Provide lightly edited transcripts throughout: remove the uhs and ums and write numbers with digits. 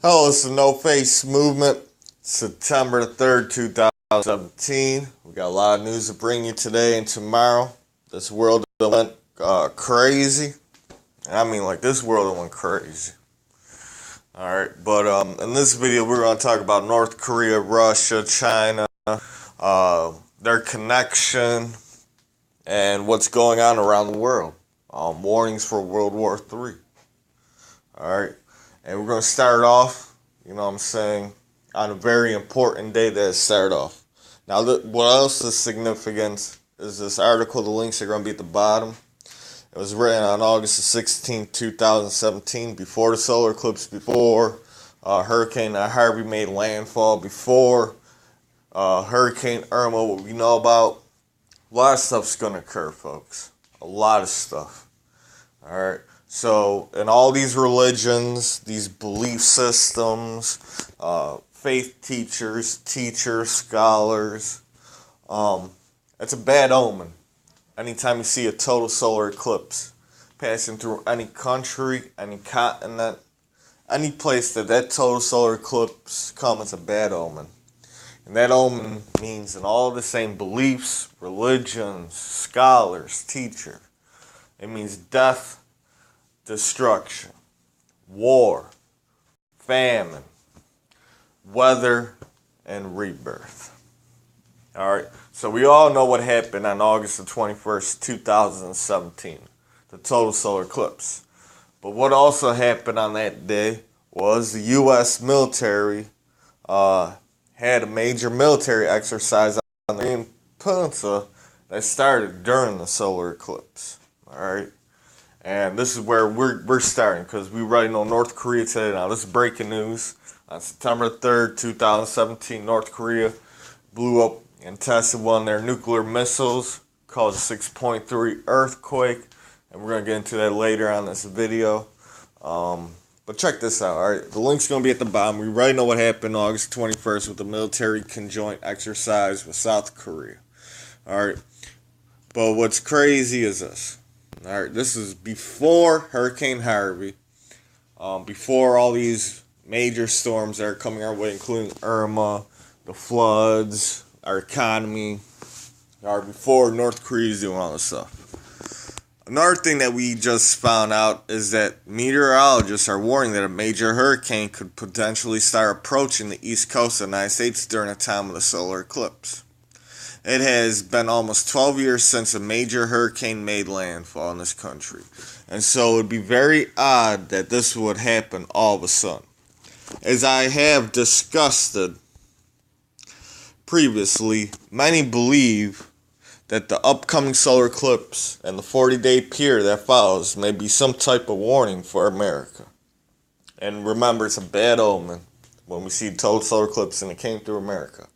Hello, it's the No Face Movement, September 3rd, 2017. We got a lot of news to bring you today and tomorrow. This world went crazy. I mean, like, this world went crazy. Alright, but in this video, we're going to talk about North Korea, Russia, China, their connection, and what's going on around the world. Warnings for World War III. Alright. And we're going to start off, you know what I'm saying, on a very important day that it started off. Now, what else is significant is this article. The links are going to be at the bottom. It was written on August 16, 2017, before the solar eclipse, before Hurricane Harvey made landfall, before Hurricane Irma, what we know about. A lot of stuff's going to occur, folks. A lot of stuff. All right. So, in all these religions, these belief systems, faith teachers, scholars, it's a bad omen. Anytime you see a total solar eclipse passing through any country, any continent, any place that total solar eclipse comes, it's a bad omen. And that omen means in all the same beliefs, religions, scholars, teachers, it means death, destruction, war, famine, weather, and rebirth. Alright, so we all know what happened on August the 21st, 2017, the total solar eclipse. But what also happened on that day was the U.S. military had a major military exercise on the Korean Peninsula that started during the solar eclipse. Alright. And this is where we're starting, because we already know North Korea today. Now, this is breaking news. On September 3rd, 2017, North Korea blew up and tested one of their nuclear missiles, caused a 6.3 earthquake. And we're going to get into that later on this video. But check this out, all right? The link's going to be at the bottom. We already know what happened August 21st with the military conjoint exercise with South Korea. All right? But what's crazy is this. All right, this is before Hurricane Harvey, before all these major storms that are coming our way, including Irma, the floods, our economy, or before North Korea is doing all this stuff. Another thing that we just found out is that meteorologists are warning that a major hurricane could potentially start approaching the east coast of the United States during the time of the solar eclipse. It has been almost 12 years since a major hurricane made landfall in this country. And so it would be very odd that this would happen all of a sudden. As I have discussed it previously, many believe that the upcoming solar eclipse and the 40-day period that follows may be some type of warning for America. And remember, it's a bad omen when we see the total solar eclipse and it came through America.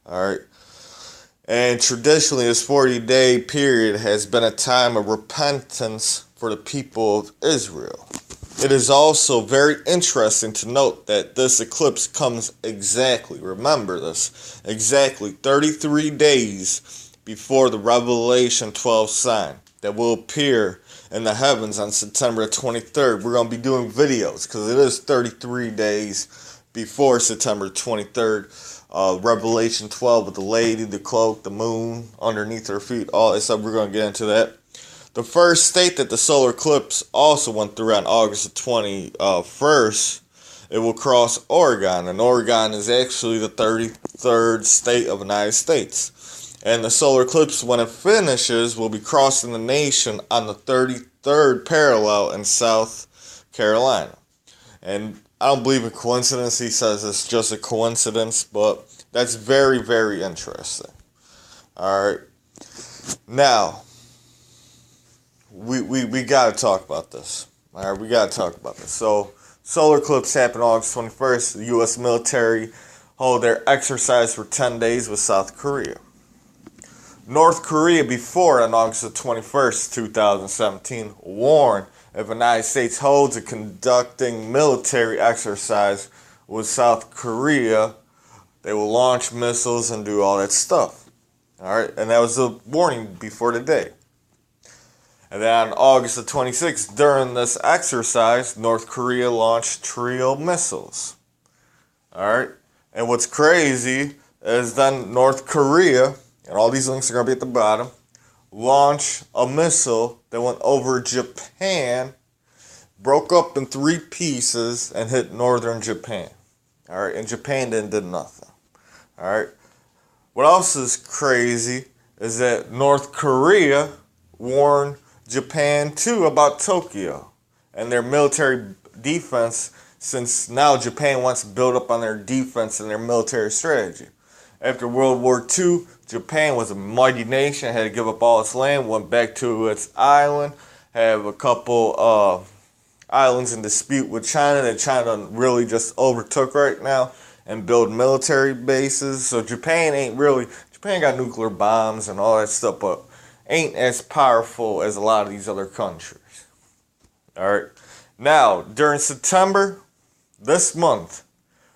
Alright? And traditionally, this 40-day period has been a time of repentance for the people of Israel. It is also very interesting to note that this eclipse comes exactly, remember this, exactly 33 days before the Revelation 12 sign that will appear in the heavens on September 23rd. We're going to be doing videos because it is 33 days before September 23rd. Revelation 12 with the lady, the cloak, the moon underneath her feet, all that stuff. We're going to get into that. The first state that the solar eclipse also went through on August the 21st, it will cross Oregon. And Oregon is actually the 33rd state of the United States. And the solar eclipse, when it finishes, will be crossing the nation on the 33rd parallel in South Carolina. And I don't believe in coincidence. He says it's just a coincidence, but that's very, very interesting. All right. Now, we got to talk about this. All right, we got to talk about this. So, solar eclipse happened August 21st. The U.S. military hold their exercise for 10 days with South Korea. North Korea, before on August the 21st, 2017, warned if the United States holds a conducting military exercise with South Korea, they will launch missiles and do all that stuff. All right, and that was a warning before today. And then on August the 26th, during this exercise, North Korea launched trio missiles. Alright? And what's crazy is then North Korea, and all these links are going to be at the bottom, launched a missile that went over Japan, broke up in 3 pieces, and hit northern Japan. Alright? And Japan did nothing. Alright? What else is crazy is that North Korea warned Japan too about Tokyo and their military defense, since now Japan wants to build up on their defense and their military strategy. After World War II, Japan was a mighty nation, had to give up all its land, went back to its island, have a couple islands in dispute with China that China really just overtook right now, and build military bases. So Japan got nuclear bombs and all that stuff, but ain't as powerful as a lot of these other countries. Alright. Now, during September, this month,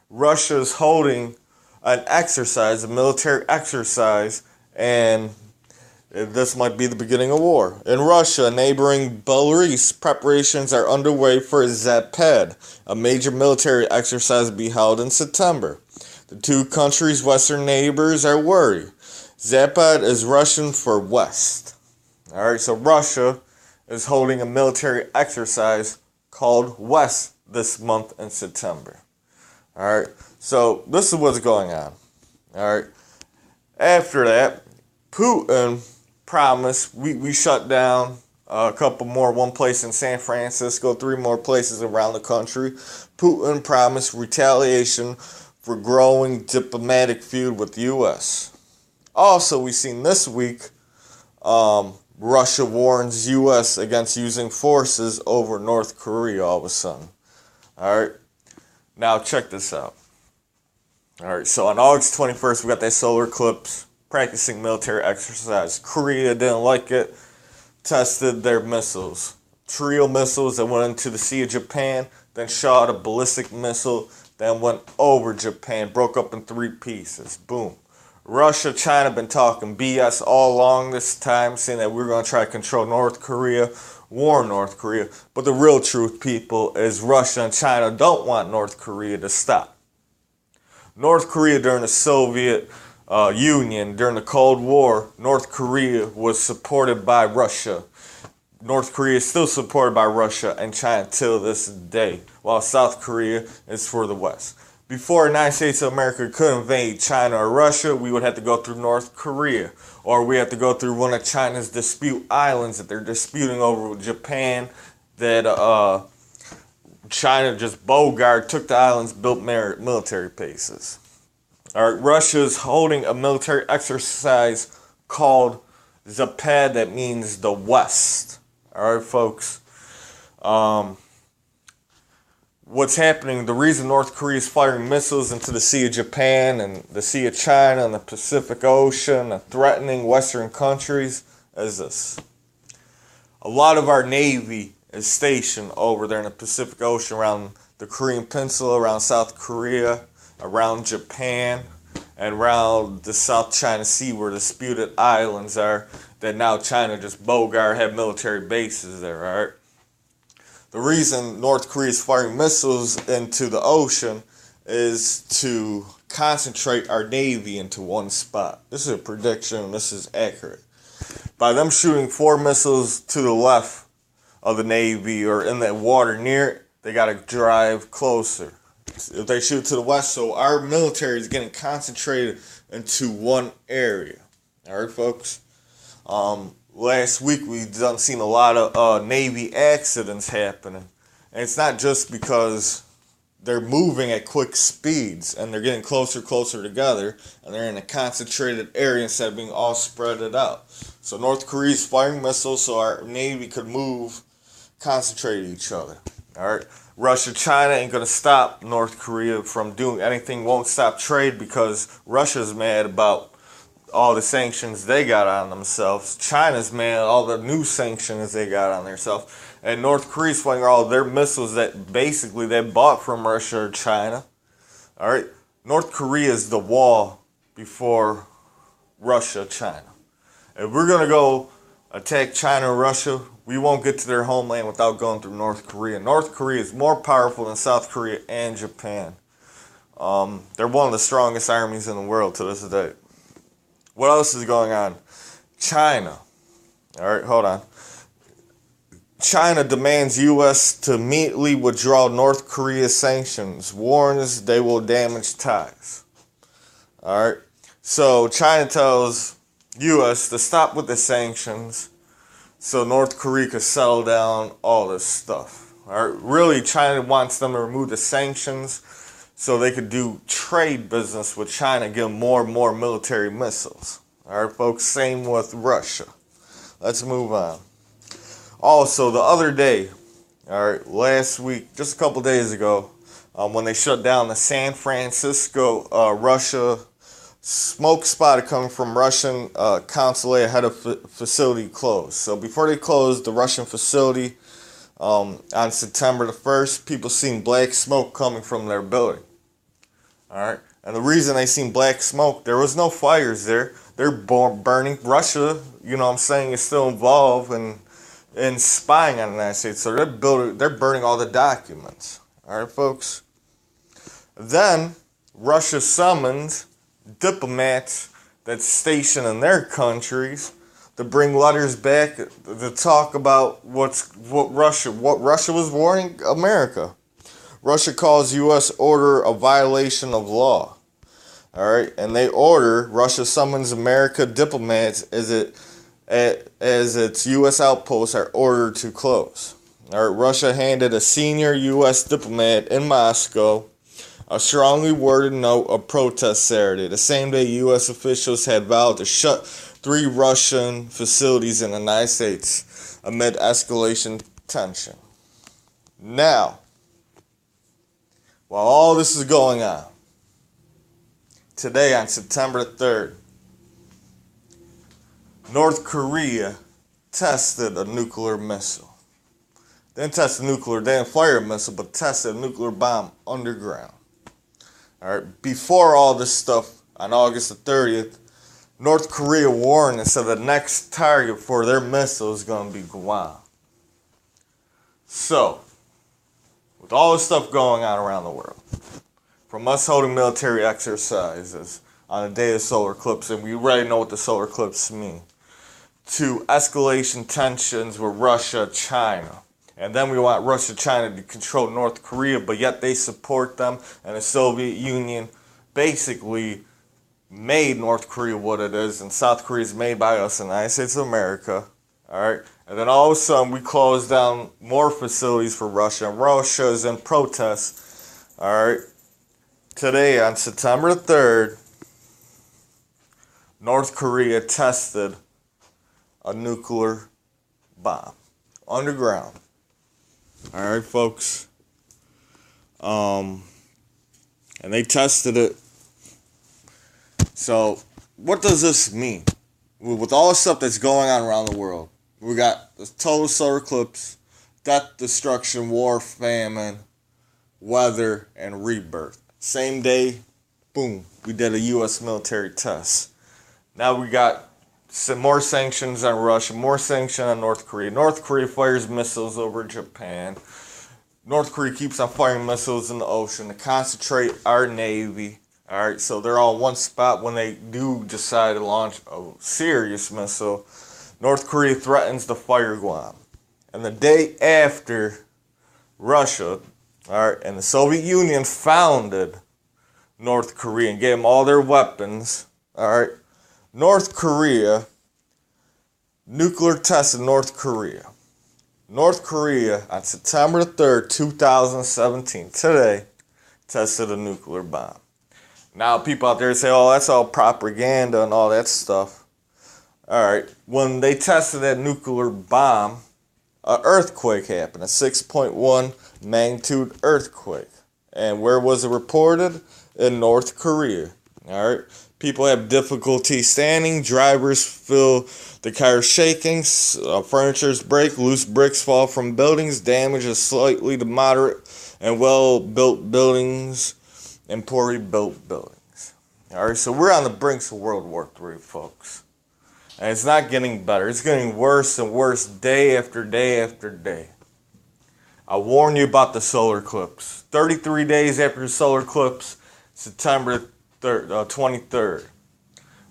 Russia is holding an exercise, a military exercise, and this might be the beginning of war. In Russia, neighboring Belarus, preparations are underway for Zapad, a major military exercise to be held in September. The two countries' western neighbors are worried. Zapad is Russian for West. Alright, so Russia is holding a military exercise called West this month in September. Alright, so this is what's going on. Alright, after that, Putin promised, we shut down a couple more, one place in San Francisco, 3 more places around the country. Putin promised retaliation for growing diplomatic feud with the U.S. Also, we've seen this week, Russia warns U.S. against using forces over North Korea all of a sudden. Alright, now check this out. Alright, so on August 21st, we got that solar eclipse, practicing military exercise. Korea didn't like it, tested their missiles. Trio missiles that went into the Sea of Japan, then shot a ballistic missile, then went over Japan, broke up in 3 pieces. Boom. Russia, China been talking BS all along this time, saying that we're going to try to control North Korea, warn North Korea. But the real truth, people, is Russia and China don't want North Korea to stop. North Korea during the Soviet Union, during the Cold War, North Korea was supported by Russia. North Korea is still supported by Russia and China till this day, while South Korea is for the West. Before the United States of America could invade China or Russia, we would have to go through North Korea, or we have to go through one of China's dispute islands that they're disputing over with Japan, that China just bogart, took the islands, built military bases. Alright, Russia is holding a military exercise called Zapad, that means the West. Alright, folks. What's happening, the reason North Korea is firing missiles into the Sea of Japan and the Sea of China and the Pacific Ocean and threatening Western countries is this. A lot of our Navy is stationed over there in the Pacific Ocean, around the Korean Peninsula, around South Korea, around Japan, and around the South China Sea, where the disputed islands are, that now China just bogart have military bases there, alright? The reason North Korea is firing missiles into the ocean is to concentrate our Navy into one spot. This is a prediction, this is accurate. By them shooting 4 missiles to the left of the Navy or in that water near it, they got to drive closer. If they shoot to the west, so our military is getting concentrated into one area. Alright, folks? Last week we done seen a lot of Navy accidents happening. And it's not just because they're moving at quick speeds and they're getting closer together and they're in a concentrated area instead of being all spread it out. So North Korea is firing missiles so our Navy could move, concentrate each other. Alright? Russia, China ain't going to stop North Korea from doing anything, won't stop trade, because Russia's mad about all the sanctions they got on themselves. China's mad at all the new sanctions they got on themselves. And North Korea's fighting all their missiles that basically they bought from Russia or China. Alright? North Korea is the wall before Russia, China. If we're going to go attack China or Russia, we won't get to their homeland without going through North Korea. North Korea is more powerful than South Korea and Japan. They're one of the strongest armies in the world to this day. What else is going on? China. All right, hold on. China demands U.S. to immediately withdraw North Korea's sanctions, warns they will damage ties. All right, so China tells U.S. to stop with the sanctions so North Korea could settle down all this stuff. All right, really, China wants them to remove the sanctions so they could do trade business with China, give them more and more military missiles. All right, folks, same with Russia. Let's move on. Also, the other day, all right, last week, just a couple days ago, when they shut down the San Francisco, Russia smoke spotted coming from Russian consulate had a facility closed. So before they closed the Russian facility on September the 1st, people seen black smoke coming from their building. All right, and the reason they seen black smoke, there was no fires there. They're burning. Russia, you know what I'm saying, is still involved in spying on the United States. So they're burning all the documents. All right, folks. Then Russia summoned diplomats that's stationed in their countries to bring letters back to talk about what Russia was warning America. Russia calls U.S. order a violation of law. All right, and Russia summons America diplomats as its U.S. outposts are ordered to close. All right, Russia handed a senior U.S. diplomat in Moscow a strongly worded note of protest Saturday, the same day U.S. officials had vowed to shut 3 Russian facilities in the United States amid escalation tension. Now, while all this is going on, today on September 3rd, North Korea tested a nuclear missile. They didn't fire a missile, but tested a nuclear bomb underground. All right. Before all this stuff, on August the 30th, North Korea warned and said the next target for their missile is going to be Guam. So, with all this stuff going on around the world, from us holding military exercises on the day of solar eclipse, and we already know what the solar eclipse means, to escalation tensions with Russia, China. And then we want Russia, China to control North Korea, but yet they support them. And the Soviet Union basically made North Korea what it is. And South Korea is made by us in the United States of America. All right. And then all of a sudden we close down more facilities for Russia. And Russia is in protest. All right. Today, on September 3rd, North Korea tested a nuclear bomb underground. All right, folks. And they tested it. So, what does this mean? With all the stuff that's going on around the world, we got the total solar eclipse, death, destruction, war, famine, weather, and rebirth. Same day, boom, we did a U.S. military test. Now we got some more sanctions on Russia, more sanctions on North Korea. North Korea fires missiles over Japan. North Korea keeps on firing missiles in the ocean to concentrate our Navy. All right, so they're all in one spot when they do decide to launch a serious missile. North Korea threatens to fire Guam. And the day after Russia, all right, and the Soviet Union founded North Korea and gave them all their weapons, all right, North Korea, nuclear test in North Korea. North Korea, on September 3rd, 2017, today, tested a nuclear bomb. Now, people out there say, oh, that's all propaganda and all that stuff. All right, when they tested that nuclear bomb, an earthquake happened, a 6.1 magnitude earthquake. And where was it reported? In North Korea. All right. People have difficulty standing. Drivers feel the car shaking. Furnitures break. Loose bricks fall from buildings. Damage is slightly to moderate and well-built buildings and poorly built buildings. All right, so we're on the brinks of World War III, folks. And it's not getting better. It's getting worse and worse day after day after day. I warned you about the solar eclipse. 33 days after the solar eclipse, September 23rd,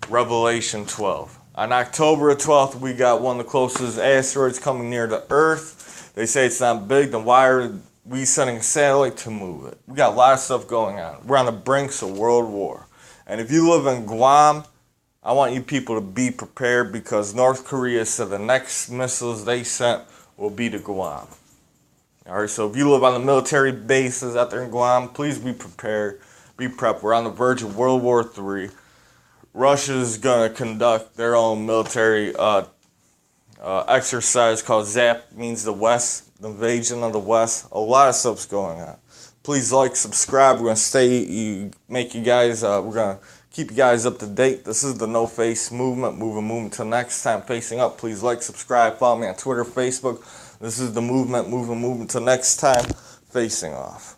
Revelation 12. On October 12th, we got one of the closest asteroids coming near the Earth. They say it's not big, then why are we sending a satellite to move it? We got a lot of stuff going on. We're on the brinks of World War. And if you live in Guam, I want you people to be prepared because North Korea said the next missiles they sent will be to Guam. Alright, so if you live on the military bases out there in Guam, please be prepared, be prepped. We're on the verge of World War III. Russia's going to conduct their own military exercise called ZAP, means the West, the invasion of the West. A lot of stuff's going on. Please like, subscribe. We're going to we're going to keep you guys up to date. This is the No Face Movement. Moving till next time. Facing up. Please like, subscribe, follow me on Twitter, Facebook. This is the movement. Moving till next time. Facing off.